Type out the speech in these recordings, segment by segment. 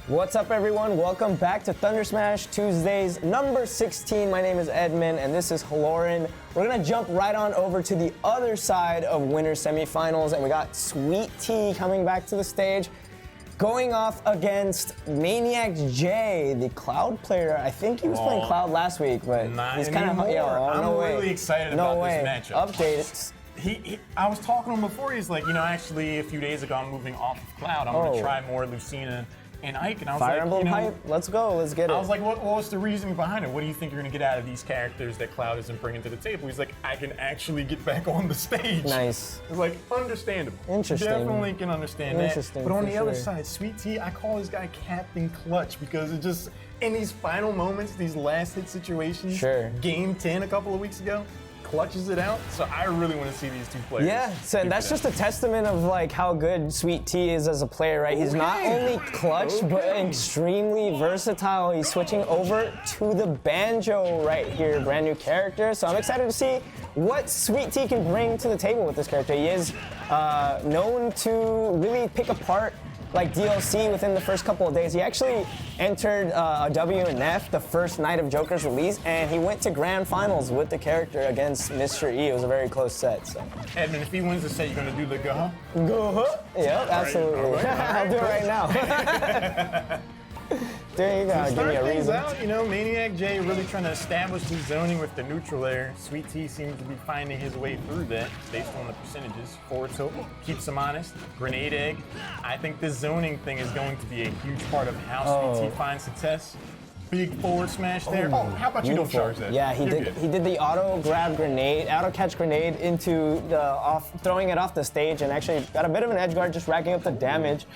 What's up, everyone? Welcome back to Thunder Smash Tuesdays number 16. My name is Edmund, and this is Haloran. We're gonna jump right on over to the other side of winter semifinals, and we got SweetT coming back to the stage, going off against ManiacJay, the Cloud player. I think he was playing Cloud last week, but he's kind of I'm really excited about this matchup. Update. I was talking to him before. He's like, you know, actually a few days ago I'm moving off of Cloud. I'm gonna try more Lucina and Ike. And I was Fire like, Emblem hype. Let's go. Let's get it. I was like, what's the reasoning behind it? What do you think you're gonna get out of these characters that Cloud isn't bringing to the table? He's like, I can actually get back on the stage. Nice. It's like understandable. Interesting. Definitely can understand that. But on the sure. other side, SweetT, I call this guy Captain Clutch because it just in these final moments, these last hit situations. Sure. Game 10 a couple of weeks ago. Clutches it out, so I really want to see these two players. Yeah, so that's just a testament of like how good SweetT is as a player, right? He's not only clutch, but extremely versatile. He's switching over to the banjo right here, brand new character. So I'm excited to see what SweetT can bring to the table with this character. He is known to really pick apart like DLC within the first couple of days. He actually entered a WNF the first night of Joker's release, and he went to grand finals with the character against Mr. E. It was a very close set. So. Edmund, if he wins the set, you're gonna do the go? Go? Yep, absolutely. All right. I'll do it right now. There you go. Give me a reason. Out, you know, ManiacJay really trying to establish his zoning with the neutral air. SweetT seems to be finding his way through that based on the percentages. Forward tilt keeps him honest. Grenade egg. I think this zoning thing is going to be a huge part of how SweetT finds success. Big forward smash there. Oh, how about you don't charge that? Yeah, he did the auto grab grenade, auto catch grenade into the throwing it off the stage, and actually got a bit of an edge guard, just racking up the damage.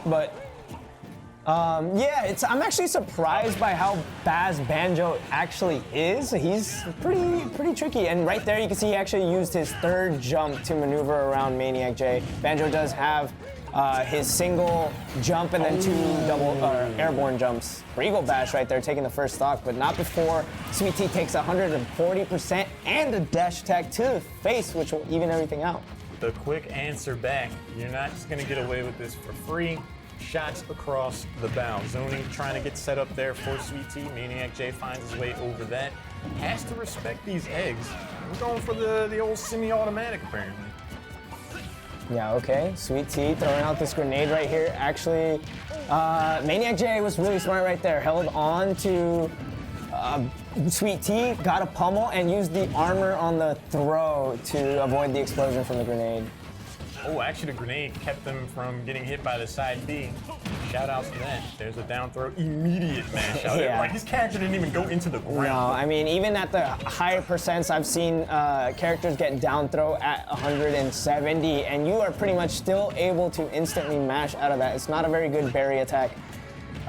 But yeah, I'm actually surprised by how fast Banjo actually is. He's pretty tricky, and right there you can see he actually used his third jump to maneuver around ManiacJay. Banjo does have his single jump and then two double airborne jumps. Regal Bash right there taking the first stock, but not before SweetT takes 140% and a dash attack to the face, which will even everything out. The quick answer back. You're not just gonna get away with this for free. Shots across the bow. Zoning trying to get set up there for SweetT. ManiacJay finds his way over that. Has to respect these eggs. We're going for the old semi-automatic apparently. Yeah, okay. SweetT throwing out this grenade right here. Actually, ManiacJay was really smart right there. Held on to SweetT, got a pummel, and used the armor on the throw to avoid the explosion from the grenade. Oh, actually the grenade kept them from getting hit by the side B. Shout outs to that. There's a down throw, immediate mash out there. Like his character didn't even go into the ground. No, I mean, even at the higher percents, I've seen characters get down throw at 170, and you are pretty much still able to instantly mash out of that. It's not a very good berry attack.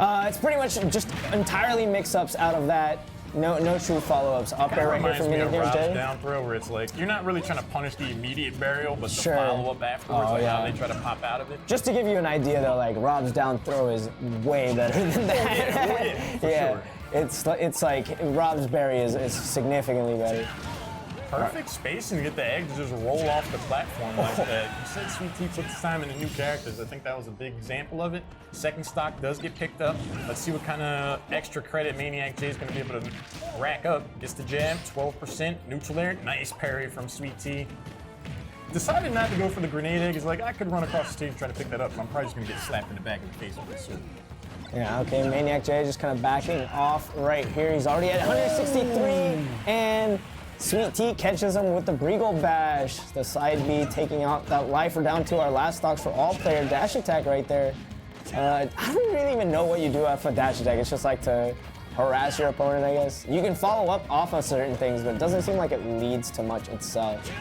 It's pretty much just entirely mix-ups out of that. No true follow-ups. Up air right here from ManiacJay. Down throw where it's like, you're not really trying to punish the immediate burial, but the follow-up afterwards, how they try to pop out of it. Just to give you an idea though, like Rob's down throw is way better than that. Sure. It's like Rob's berry is significantly better. Perfect spacing to get the egg to just roll off the platform like that. You said SweetT took the time in the new characters. I think that was a big example of it. Second stock does get picked up. Let's see what kind of extra credit ManiacJay is going to be able to rack up. Gets the jab, 12%, neutral air. Nice parry from SweetT. Decided not to go for the grenade egg. He's like, I could run across the stage and try to pick that up, but I'm probably just going to get slapped in the back of the face with this sword. Yeah, okay, ManiacJay just kind of backing off right here. He's already at 163, and SweetT catches him with the Regal Bash. The side B taking out that life. We're down to our last stocks for all player dash attack right there. I don't really even know what you do off a dash attack. It's just like to harass your opponent, I guess. You can follow up off of certain things, but it doesn't seem like it leads to much itself.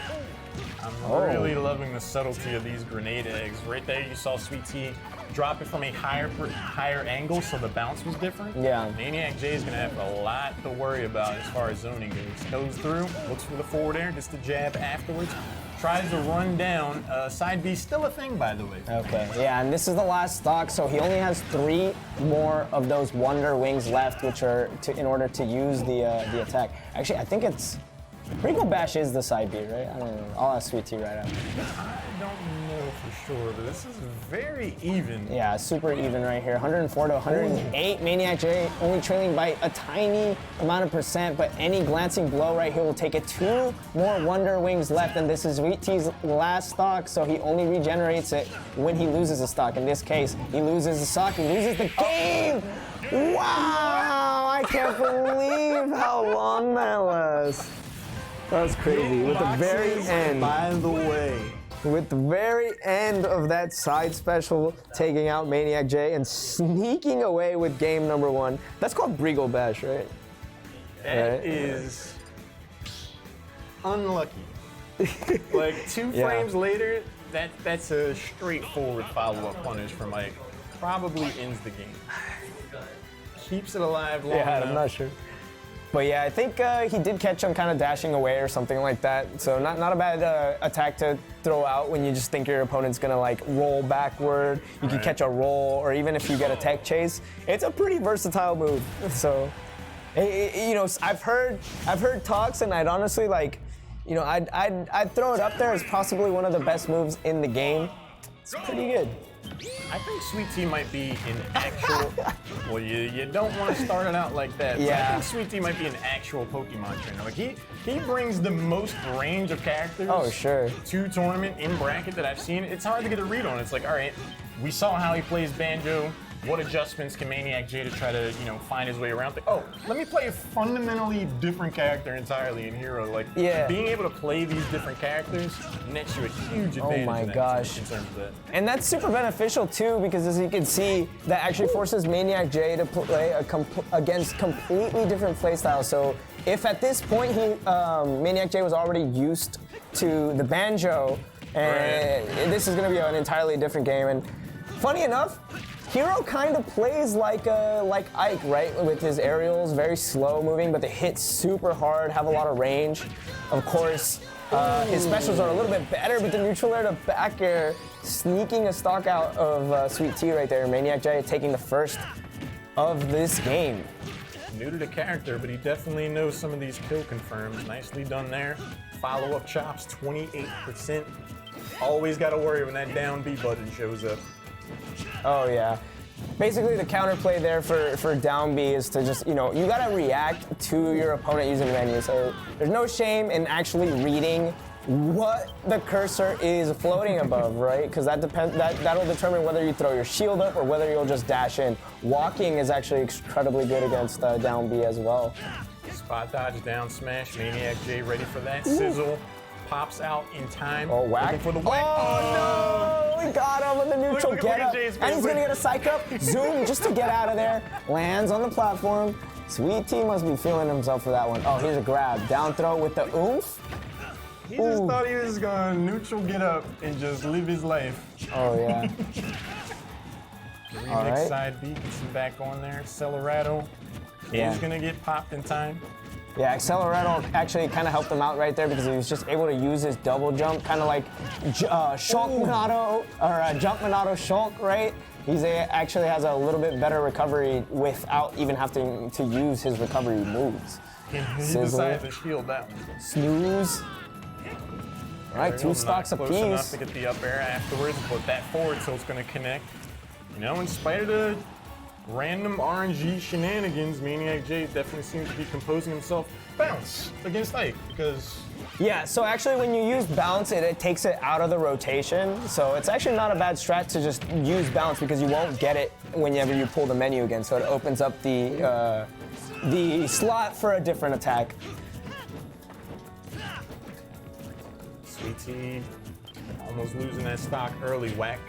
I'm really loving the subtlety of these grenade eggs. Right there, you saw SweetT drop it from a higher angle, so the bounce was different. Yeah. ManiacJay is going to have a lot to worry about as far as zoning goes. Goes through, looks for the forward air, gets the jab afterwards. Tries to run down. Side B still a thing, by the way. Okay, yeah, and this is the last stock, so he only has 3 more of those Wonder Wings left, which are in order to use the attack. Actually, I think it's Regal Bash is the side B, right? I don't know. I'll ask SweetT right after. I don't know for sure, but this is very even. Yeah, super even right here. 104 to 108. ManiacJay only trailing by a tiny amount of percent, but any glancing blow right here will take it. 2 more Wonder Wings left, and this is SweetT's last stock, so he only regenerates it when he loses a stock. In this case, he loses the stock, he loses the game! Wow! I can't believe how long that was. That was crazy. With the very end. By the way. With the very end of that side special, taking out ManiacJay and sneaking away with game number 1. That's called Briegel Bash, right? That is unlucky. Like 2 frames later, that's a straightforward follow-up punish from Mike. Probably ends the game. Keeps it alive long enough. I'm not sure. But yeah, I think he did catch him kind of dashing away or something like that. So not a bad attack to throw out when you just think your opponent's gonna like roll backward. You can catch a roll, or even if you get a tech chase, it's a pretty versatile move. So, you know, I've heard talks, and I'd honestly like, you know, I'd throw it up there as possibly one of the best moves in the game. It's pretty good. I think SweetT might be an actual. Well, you don't want to start it out like that. Yeah. But I think SweetT might be an actual Pokemon trainer. Like he brings the most range of characters. Oh, sure. To tournament in bracket that I've seen. It's hard to get a read on. It's like, all right, we saw how he plays Banjo. What adjustments can ManiacJay to try to, you know, find his way around? Oh, let me play a fundamentally different character entirely in Hero. Like, being able to play these different characters nets you a huge advantage. Oh my gosh. In terms of that. And that's super beneficial too, because as you can see, that actually forces ManiacJay to play against completely different playstyles. So if at this point ManiacJay was already used to the Banjo, and this is going to be an entirely different game. And funny enough, Hero kind of plays like Ike, right? With his aerials, very slow moving, but they hit super hard, have a lot of range. Of course, his specials are a little bit better, but the neutral air to back air, sneaking a stock out of SweetT right there. ManiacJay taking the first of this game. New to the character, but he definitely knows some of these kill confirms. Nicely done there. Follow-up chops, 28%. Always got to worry when that down B button shows up. Oh yeah. Basically the counterplay there for down B is to just, you know, you gotta react to your opponent using the menu. So there's no shame in actually reading what the cursor is floating above, right? Because that'll determine whether you throw your shield up or whether you'll just dash in. Walking is actually incredibly good against down B as well. Spot dodge, down smash, ManiacJay ready for that. Sizzle pops out in time. Oh, whack. Looking for the whack. Oh, no! We got him with the neutral get up. And he's gonna get a psych up. Zoom just to get out of there. Lands on the platform. SweetT must be feeling himself for that one. Oh, here's a grab. Down throw with the oomph. He just thought he was gonna neutral get up and just live his life. Oh, yeah. Remix side B gets him back on there. Accelerato is gonna get popped in time. Yeah, Accelerato actually kind of helped him out right there because he was just able to use his double jump, kind of like Shulk Minato, or Jump Minato Shulk, right? He actually has a little bit better recovery without even having to use his recovery moves. He decided to shield that one. Snooze. All right, 2 stocks apiece. Close enough to get the up air afterwards, but that forward tilt's going to connect. You know, in spite of the random RNG shenanigans, ManiacJay definitely seems to be composing himself. Bounce against Ike, because... Yeah, so actually when you use bounce, it takes it out of the rotation. So it's actually not a bad strat to just use bounce because you won't get it whenever you pull the menu again. So it opens up the slot for a different attack. SweetT almost losing that stock early. Whack.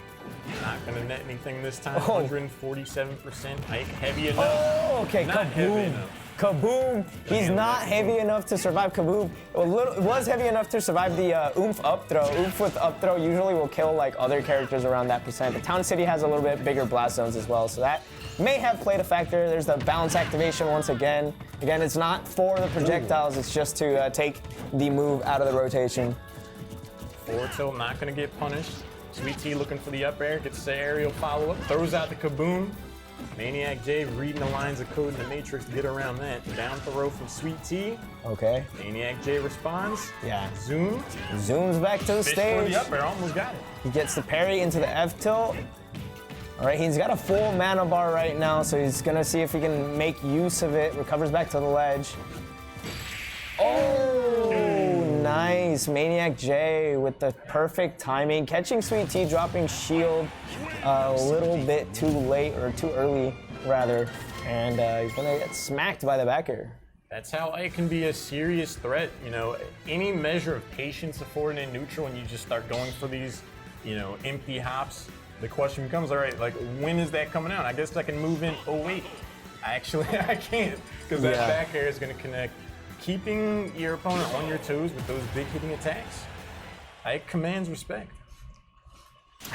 Not gonna net anything this time. 147%. Ike heavy enough. Oh, okay. Not heavy enough. Kaboom! He's not heavy enough to survive Kaboom. It was heavy enough to survive the oomph up throw. Oomph with up throw usually will kill like other characters around that percent. But Town City has a little bit bigger blast zones as well, so that may have played a factor. There's the bounce activation once again. Again, it's not for the projectiles, it's just to take the move out of the rotation. Forward tilt not gonna get punished. SweetT looking for the up air, gets the aerial follow-up, throws out the Kaboom. ManiacJay reading the lines of code in the Matrix to get around that. Down throw from SweetT. Okay. ManiacJay responds. Yeah. Zoom. Zooms back to the Fish stage. for the up air, almost got it. He gets the parry into the F tilt. All right, he's got a full mana bar right now, so he's gonna see if he can make use of it. Recovers back to the ledge. Oh, nice. ManiacJay with the perfect timing. Catching SweetT, dropping shield a little bit too late, or too early, rather. And he's gonna get smacked by the backer. That's how it can be a serious threat. You know, any measure of patience afforded in neutral, and you just start going for these, you know, empty hops. The question becomes, all right, like, when is that coming out? I guess I can move in. Oh, wait. I can't, because that back air is going to connect. Keeping your opponent on your toes with those big hitting attacks, it commands respect.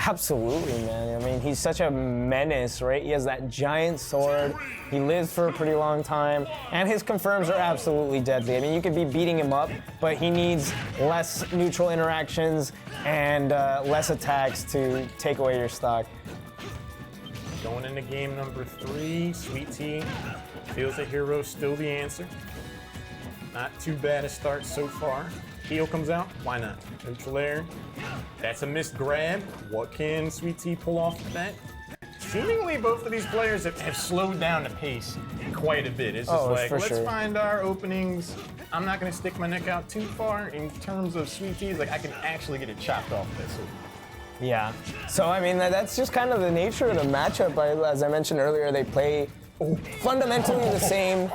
Absolutely, man. I mean, he's such a menace, right? He has that giant sword. He lives for a pretty long time, and his confirms are absolutely deadly. I mean, you could be beating him up, but he needs less neutral interactions and less attacks to take away your stock. Going into game number 3, SweetT feels that hero's still the answer. Not too bad a start so far. Heal comes out, why not? Neutral air. That's a missed grab. What can SweetT pull off of that? Seemingly both of these players have slowed down the pace quite a bit. It's just like, let's find our openings. I'm not going to stick my neck out too far. In terms of SweetT, like, I can actually get it chopped off this. Yeah. So, I mean, that's just kind of the nature of the matchup. As I mentioned earlier, they play fundamentally the same.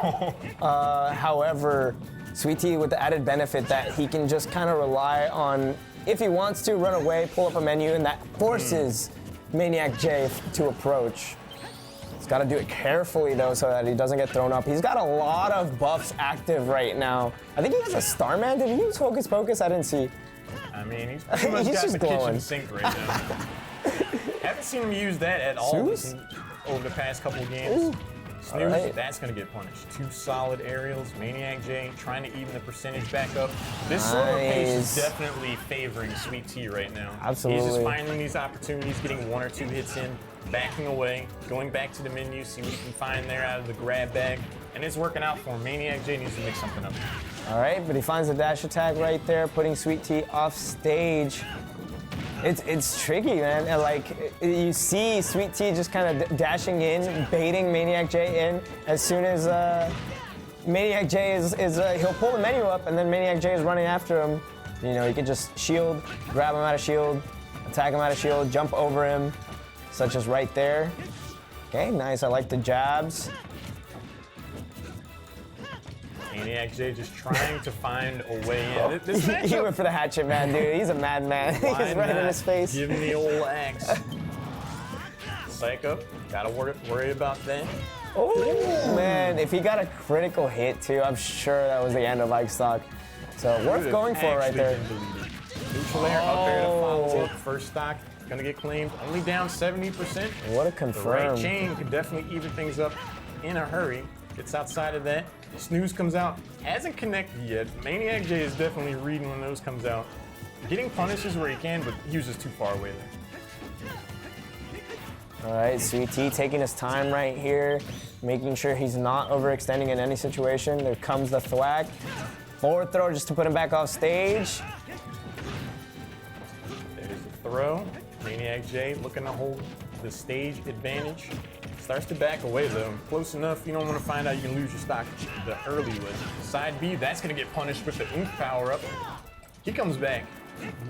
However, SweetT with the added benefit that he can just kind of rely on, if he wants to, run away, pull up a menu, and that forces ManiacJay to approach. He's got to do it carefully, though, so that he doesn't get thrown up. He's got a lot of buffs active right now. I think he has a Starman. Did he use Hocus Pocus? I didn't see. I mean, he's pretty much got the kitchen sink right now. Haven't seen him use that at all over the past couple of games. Ooh. Snooze, that's going to get punished. 2 solid aerials. ManiacJay trying to even the percentage back up. This slower pace is definitely favoring SweetT right now. Absolutely. He's just finding these opportunities, getting 1 or 2 hits in, backing away, going back to the menu, see what he can find there out of the grab bag. And it's working out for him. ManiacJay needs to make something up. All right, but he finds the dash attack right there, putting SweetT off stage. It's tricky, man. And like, you see SweetT just kind of dashing in, baiting ManiacJay in. As soon as ManiacJay he'll pull the menu up, and then ManiacJay is running after him. You know, he can just shield, grab him out of shield, attack him out of shield, jump over him, such as right there. Okay, nice. I like the jabs. ManiacJay just trying to find a way in. He went for the hatchet, man, dude. He's a madman. He's right in his face. Give him the old axe. Psycho, gotta worry about that. Oh, man. If he got a critical hit, too, I'm sure that was the end of Ike's stock. So worth going for right there. Neutral air up there to follow up. First stock gonna get claimed. Only down 70%. What a confirm. The right chain could definitely even things up in a hurry. Gets outside of that. Snooze comes out. Hasn't connected yet. ManiacJay is definitely reading when those comes out. Getting punishes where he can, but he was just too far away there. All right, SweetT taking his time right here, making sure he's not overextending in any situation. There comes the thwack. Forward throw just to put him back off stage. There's the throw. ManiacJay looking to hold the stage advantage. Starts to back away though. Close enough, you don't want to find out you can lose your stock the early with. Side B, that's going to get punished with the ink power up. He comes back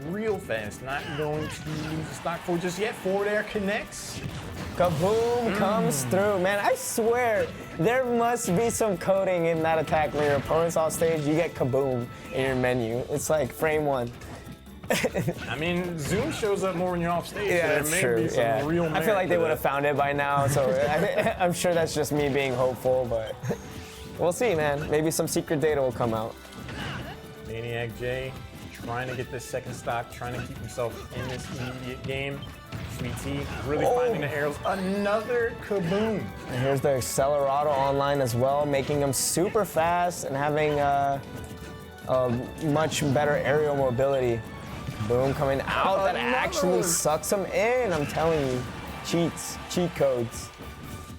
real fast. Not going to lose the stock for just yet. Forward air connects. Kaboom comes through. Man, I swear, there must be some coding in that attack where your opponent's off stage, you get kaboom in your menu. It's like frame 1. I mean, Zoom shows up more when you're off stage. Yeah, so there may be some real merit I feel like they to would have that. found it by now, so I'm sure that's just me being hopeful, but we'll see, man. Maybe some secret data will come out. ManiacJay trying to get this second stock, trying to keep himself in this immediate game. SweetT really finding the arrows. Another kaboom. And here's the Accelerado online as well, making him super fast and having a much better aerial mobility. Boom coming out. That actually sucks him in. I'm telling you. Cheats. Cheat codes.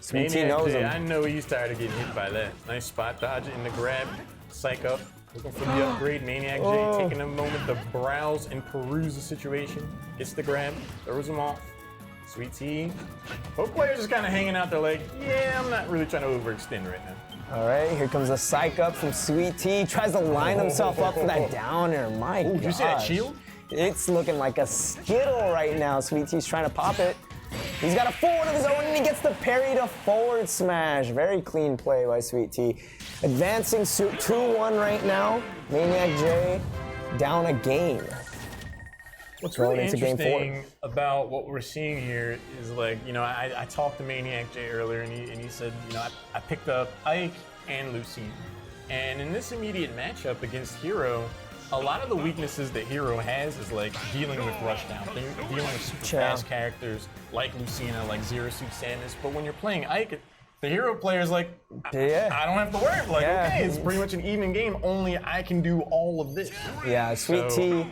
SweetT knows him. I know he's tired of getting hit by that. Nice spot dodge in the grab. Psych up. Looking for the upgrade. ManiacJay taking a moment to browse and peruse the situation. Gets the grab. Throws him off. SweetT. Both players just kind of hanging out there like, yeah, I'm not really trying to overextend right now. All right, here comes a psych up from SweetT. Tries to line himself up for that downer. My God. Did you see that shield? It's looking like a Skittle right now. SweetT's trying to pop it. He's got a forward of his own, and he gets the parry to forward smash. Very clean play by SweetT. Advancing 2-1 right now. ManiacJay down a game. What's really interesting about what we're seeing here is, like, you know, I talked to ManiacJay earlier, and he said, you know, I picked up Ike and Lucina. And in this immediate matchup against Hero, a lot of the weaknesses that Hero has is like dealing with rushdown, dealing with super fast characters like Lucina, like Zero Suit Samus. But when you're playing Ike, the Hero player is like, I don't have to worry. Like, okay, it's pretty much an even game. Only I can do all of this. Yeah, SweetT.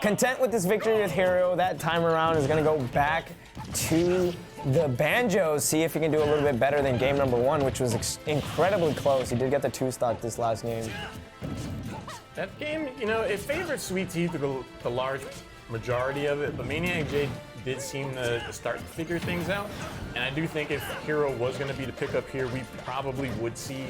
Content with this victory with Hero, that time around is going to go back to the Banjo, see if he can do a little bit better than game number 1, which was incredibly close. He did get the 2-stock this last game. That game, you know, it favored SweetT through the large majority of it, but ManiacJay did seem to start to figure things out. And I do think if Hero was going to be the pickup here, we probably would see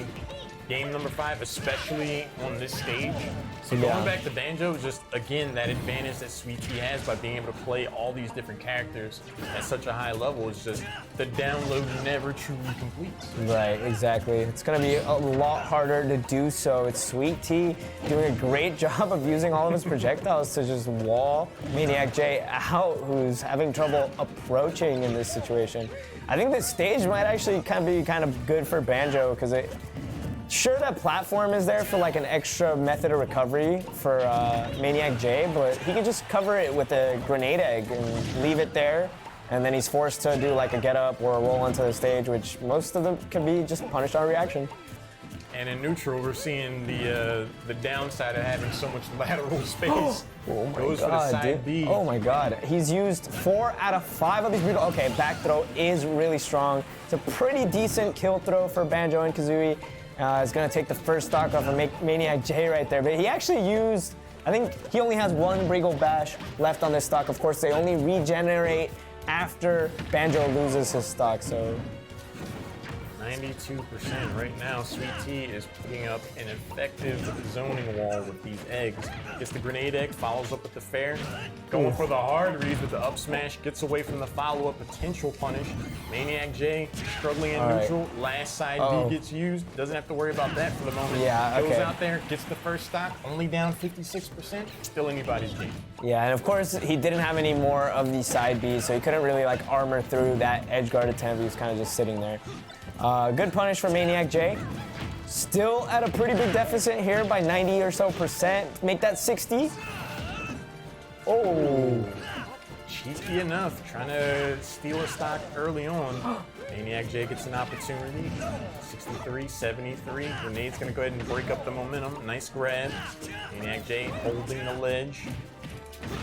game number 5, especially on this stage. So going back to Banjo is just, again, that advantage that SweetT has by being able to play all these different characters at such a high level. Is just the download never truly completes. Right, exactly. It's going to be a lot harder to do so. It's SweetT doing a great job of using all of his projectiles to just wall ManiacJay out, who's having trouble approaching in this situation. I think this stage might actually be kind of good for Banjo, because sure, that platform is there for like an extra method of recovery for ManiacJay, but he can just cover it with a grenade egg and leave it there, and then he's forced to do like a get up or a roll onto the stage, which most of them can be just punished on reaction. And in neutral, we're seeing the downside of having so much lateral space. Oh my God, for the side B. Oh my God. He's used 4 out of 5 of these beautiful. Okay, back throw is really strong. It's a pretty decent kill throw for Banjo and Kazooie. Is going to take the first stock off of ManiacJay right there. But he actually used, I think he only has 1 Briggle Bash left on this stock. Of course, they only regenerate after Banjo loses his stock, so. 92% right now. SweetT is putting up an effective zoning wall with these eggs. Gets the grenade egg, follows up with the fair. Going for the hard read with the up smash, gets away from the follow-up potential punish. ManiacJay struggling in neutral. Last side B gets used. Doesn't have to worry about that for the moment. Yeah, Goes out there, gets the first stock, only down 56%. Still anybody's game. Yeah, and of course, he didn't have any more of the side Bs, so he couldn't really like armor through that edge guard attempt. He was kind of just sitting there. Good punish for ManiacJay. Still at a pretty big deficit here by 90 or so percent. Make that 60. Oh. Cheeky enough, trying to steal a stock early on. ManiacJay gets an opportunity. 63, 73. Grenade's gonna go ahead and break up the momentum. Nice grab. ManiacJay holding the ledge.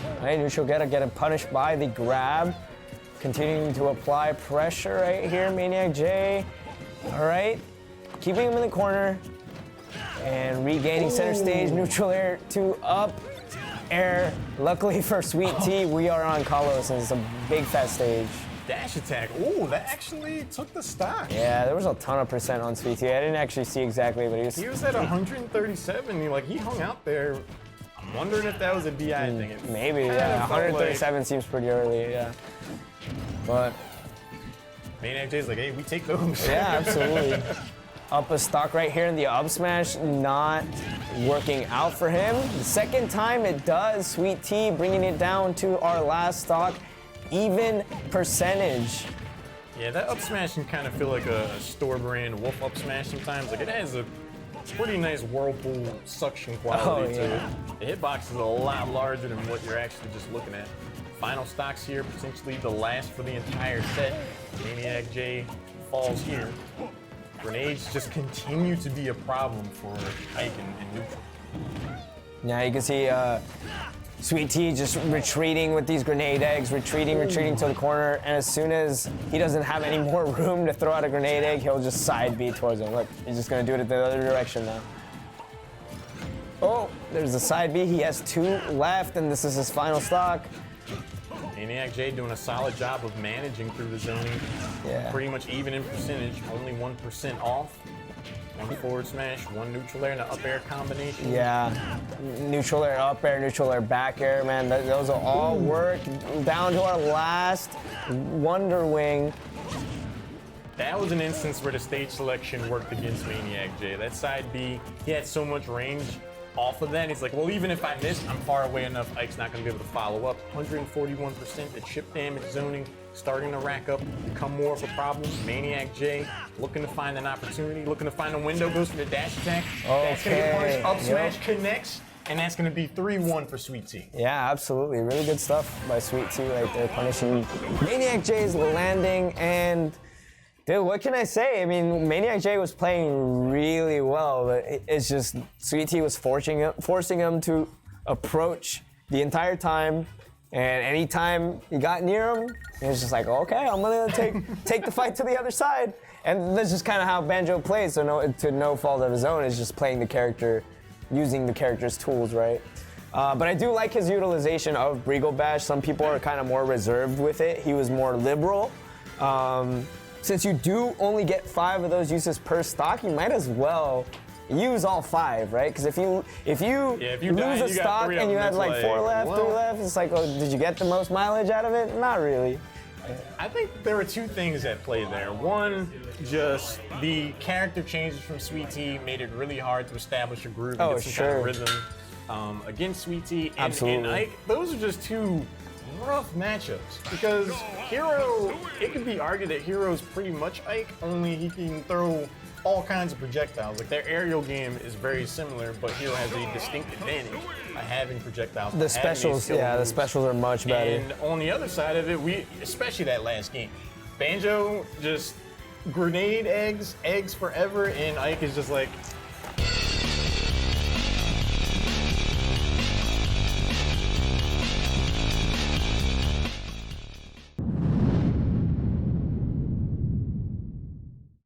All right, neutral getting punished by the grab. Continuing to apply pressure right here, ManiacJay. All right, keeping him in the corner and regaining center stage. Neutral air to up air. Luckily for SweetT, we are on Kalos, and it's a big fat stage. Dash attack. Oh, that actually took the stock. Yeah, there was a ton of percent on SweetT. I didn't actually see exactly, but he was at 137. He hung out there. I'm wondering if that was a DI thing. Maybe, yeah. 137 seems pretty early, yeah. But ManiacJay's like, hey, we take those. Yeah, absolutely. Up a stock right here in the up smash, not working out for him. The second time it does. SweetT bringing it down to our last stock. Even percentage. Yeah, that up smash can kind of feel like a store brand wolf up smash sometimes. Like, it has a pretty nice whirlpool suction quality to it. The hitbox is a lot larger than what you're actually just looking at. Final stocks here, potentially the last for the entire set. ManiacJay falls here. Grenades just continue to be a problem for Ike and neutral. Yeah, you can see SweetT just retreating with these grenade eggs, retreating to the corner, and as soon as he doesn't have any more room to throw out a grenade egg, he'll just side B towards him. Look, he's just gonna do it the other direction now. Oh, there's a side B. He has 2 left, and this is his final stock. ManiacJay doing a solid job of managing through the zoning. Yeah. Pretty much even in percentage, only 1% off. 1 forward smash, 1 neutral air, and an up air combination. Yeah, neutral air, up air, neutral air, back air, man. Those will all work. Down to our last Wonder Wing. That was an instance where the stage selection worked against ManiacJay. That side B, he had so much range off of that. He's like, well, even if I miss, I'm far away enough. Ike's not going to be able to follow up. 141%, the chip damage zoning starting to rack up, become more of a problem. ManiacJay looking to find an opportunity, looking to find a window, goes for the dash attack. That's going to get punished. Up smash connects, and that's going to be 3-1 for SweetT. Yeah, absolutely. Really good stuff by SweetT right there, punishing ManiacJay's landing. And dude, what can I say? I mean, ManiacJay was playing really well, but it's just SweetT was forcing him to approach the entire time. And anytime he got near him, he was just like, okay, I'm gonna take the fight to the other side. And that's just kind of how Banjo plays. So to no fault of his own, is just playing the character, using the character's tools, right? But I do like his utilization of Brigo Bash. Some people are kind of more reserved with it. He was more liberal. Since you do only get 5 of those uses per stock, you might as well use all 5, right? Because if you lose a stock and you had like 4 left, 3 left, it's like, oh, did you get the most mileage out of it? Not really. I think there were 2 things at play there. One, just the character changes from SweetT made it really hard to establish a groove and get some kind of rhythm against SweetT. And Ike, those are just 2 rough matchups, because Hero, it could be argued that Hero's pretty much Ike, only he can throw all kinds of projectiles. Like, their aerial game is very similar, but Hero has a distinct advantage by having projectiles. The specials, yeah, the specials are much better. And on the other side of it, especially that last game, Banjo just grenade eggs forever, and Ike is just like,